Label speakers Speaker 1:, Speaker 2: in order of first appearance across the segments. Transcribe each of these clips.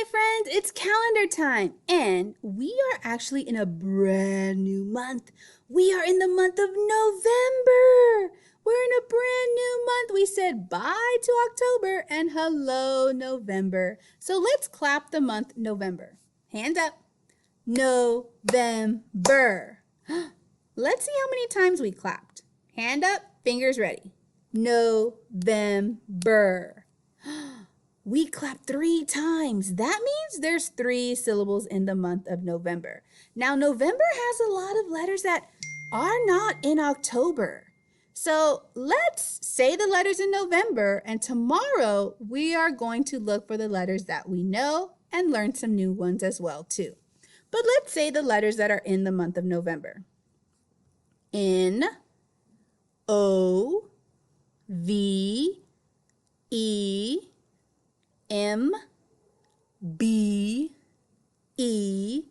Speaker 1: my friends, it's calendar time, and we are actually in a brand new month. We are in the month of November. We're in a brand new month. We said bye to October and hello, November. So let's clap the month November. Hands up. November. Let's see how many times we clapped. Hand up, fingers ready. November. We clapped 3 times. That means there's 3 syllables in the month of November. Now, November has a lot of letters that are not in October. So let's say the letters in November, and tomorrow we are going to look for the letters that we know and learn some new ones as well too. But let's say the letters that are in the month of November. N, O, V, E, M, B, E,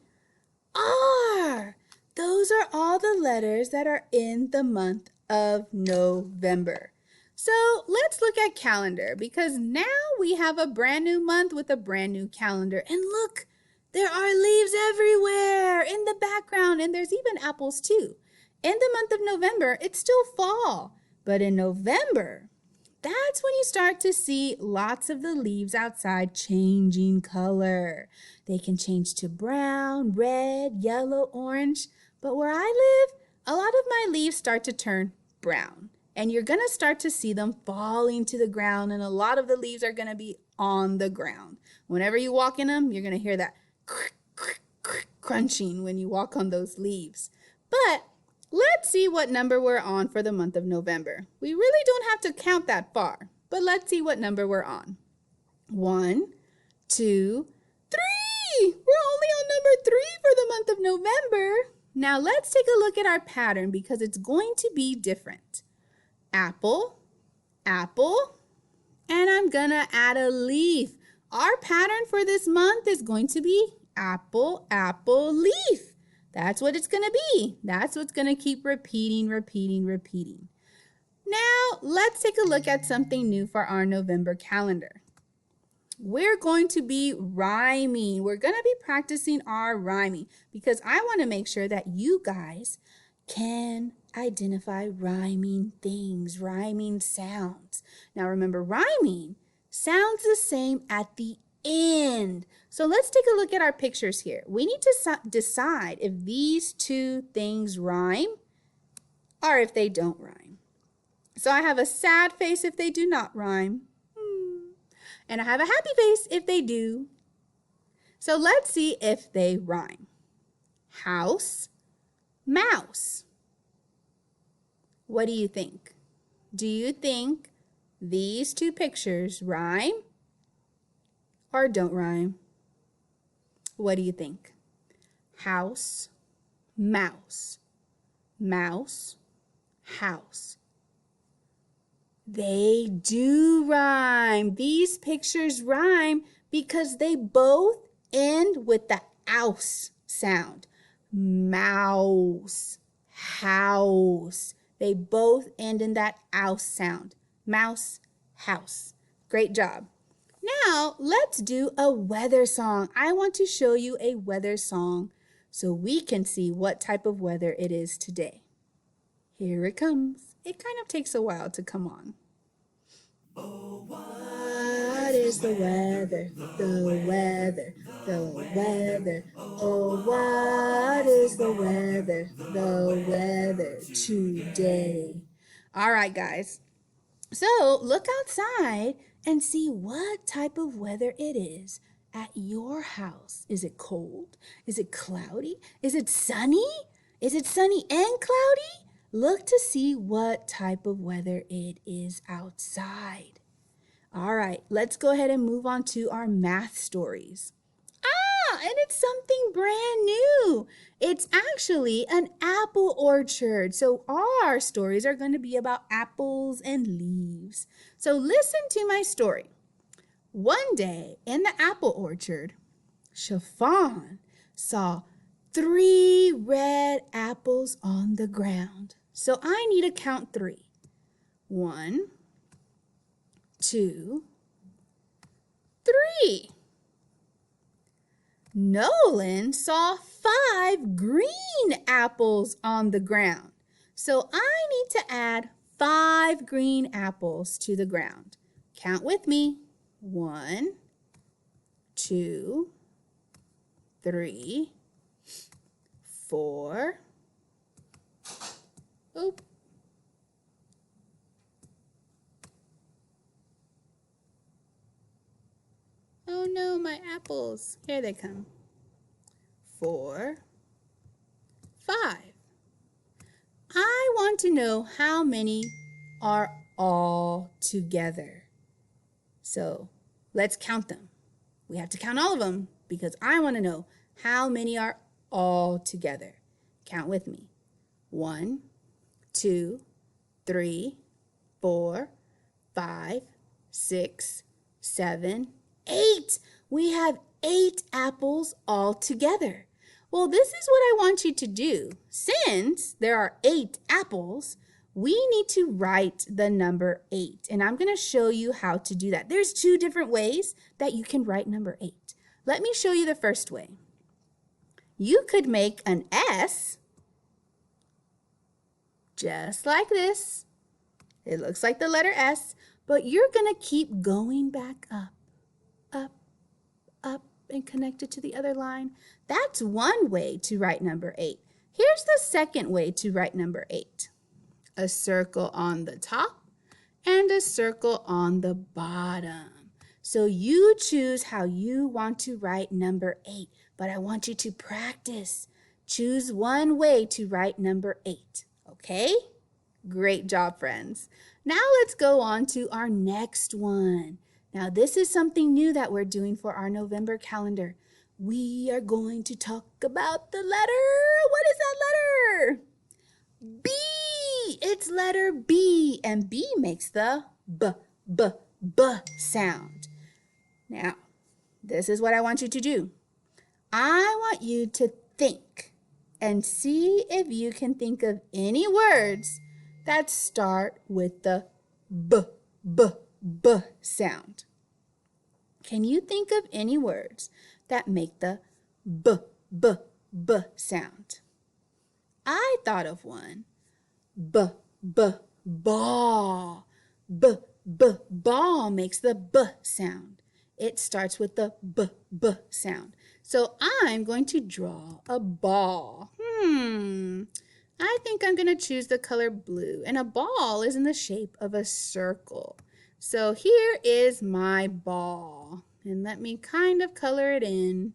Speaker 1: R. Those are all the letters that are in the month of November. So let's look at calendar because now we have a brand new month with a brand new calendar. And look, there are leaves everywhere in the background, and there's even apples too. In the month of November, it's still fall, but in November, that's when you start to see lots of the leaves outside changing color. They can change to brown, red, yellow, orange. But where I live, a lot of my leaves start to turn brown. And you're going to start to see them falling to the ground. And a lot of the leaves are going to be on the ground. Whenever you walk in them, you're going to hear that crunching when you walk on those leaves. But let's see what number we're on for the month of November. We really don't have to count that far, but let's see what number we're on. 1, 2, 3. We're only on number 3 for the month of November. Now let's take a look at our pattern because it's going to be different. Apple, apple, and I'm gonna add a leaf. Our pattern for this month is going to be apple, apple, leaf. That's what it's going to be. That's what's going to keep repeating. Now, let's take a look at something new for our November calendar. We're going to be rhyming. We're going to be practicing our rhyming because I want to make sure that you guys can identify rhyming things, rhyming sounds. Now, remember, rhyming sounds the same at the end. So let's take a look at our pictures here. We need to decide if these 2 things rhyme or if they don't rhyme. So I have a sad face if they do not rhyme. And I have a happy face if they do. So let's see if they rhyme. House, mouse. What do you think? Do you think these 2 pictures rhyme or don't rhyme? What do you think? House, mouse, mouse, house. They do rhyme. These pictures rhyme because they both end with the ouse sound. Mouse, house. They both end in that ouse sound. Mouse, house. Great job. Now, let's do a weather song. I want to show you a weather song so we can see what type of weather it is today. Here it comes. It kind of takes a while to come on. Oh, what is the weather? The weather, the weather. Oh, what is the weather? The weather today. All right, guys. So look outside and see what type of weather it is at your house. Is it cold? Is it cloudy? Is it sunny? Is it sunny and cloudy? Look to see what type of weather it is outside. All right, let's go ahead and move on to our math stories. And it's something brand new. It's actually an apple orchard. So our stories are going to be about apples and leaves. So listen to my story. One day in the apple orchard, Chiffon saw 3 red apples on the ground. So I need to count 3. 1, 2, 3. Nolan saw 5 green apples on the ground. So I need to add 5 green apples to the ground. Count with me. 1, 2, 3, 4. Oop. Oh no, my apples. Here they come. 4, 5. I want to know how many are all together. So let's count them. We have to count all of them because I want to know how many are all together. Count with me. 1, 2, 3, 4, 5, 6, 7, 8. We have 8 apples all together. Well, this is what I want you to do. Since there are 8 apples, we need to write the number 8. And I'm going to show you how to do that. There's 2 different ways that you can write number 8. Let me show you the first way. You could make an S just like this. It looks like the letter S, but you're going to keep going back up, up, up, and connect it to the other line. That's one way to write number 8. Here's the second way to write number 8. A circle on the top and a circle on the bottom. So you choose how you want to write number 8, but I want you to practice. Choose one way to write number 8, okay? Great job, friends. Now let's go on to our next one. Now this is something new that we're doing for our November calendar. We are going to talk about the letter. What is that letter? B. It's letter B, and B makes the B sound. Now, this is what I want you to do. I want you to think and see if you can think of any words that start with the B sound. Can you think of any words that make the B sound? I thought of one. Ball. Ball makes the B sound. It starts with the B sound. So I'm going to draw a ball. I think I'm going to choose the color blue. And a ball is in the shape of a circle. So here is my ball. And let me kind of color it in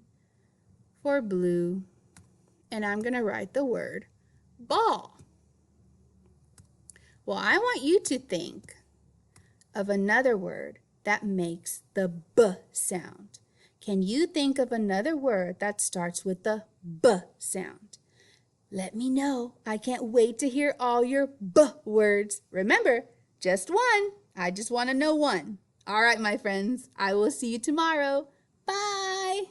Speaker 1: for blue. And I'm going to write the word ball. Well, I want you to think of another word that makes the B sound. Can you think of another word that starts with the B sound? Let me know. I can't wait to hear all your B words. Remember, just one. I just want to know one. All right, my friends. I will see you tomorrow. Bye.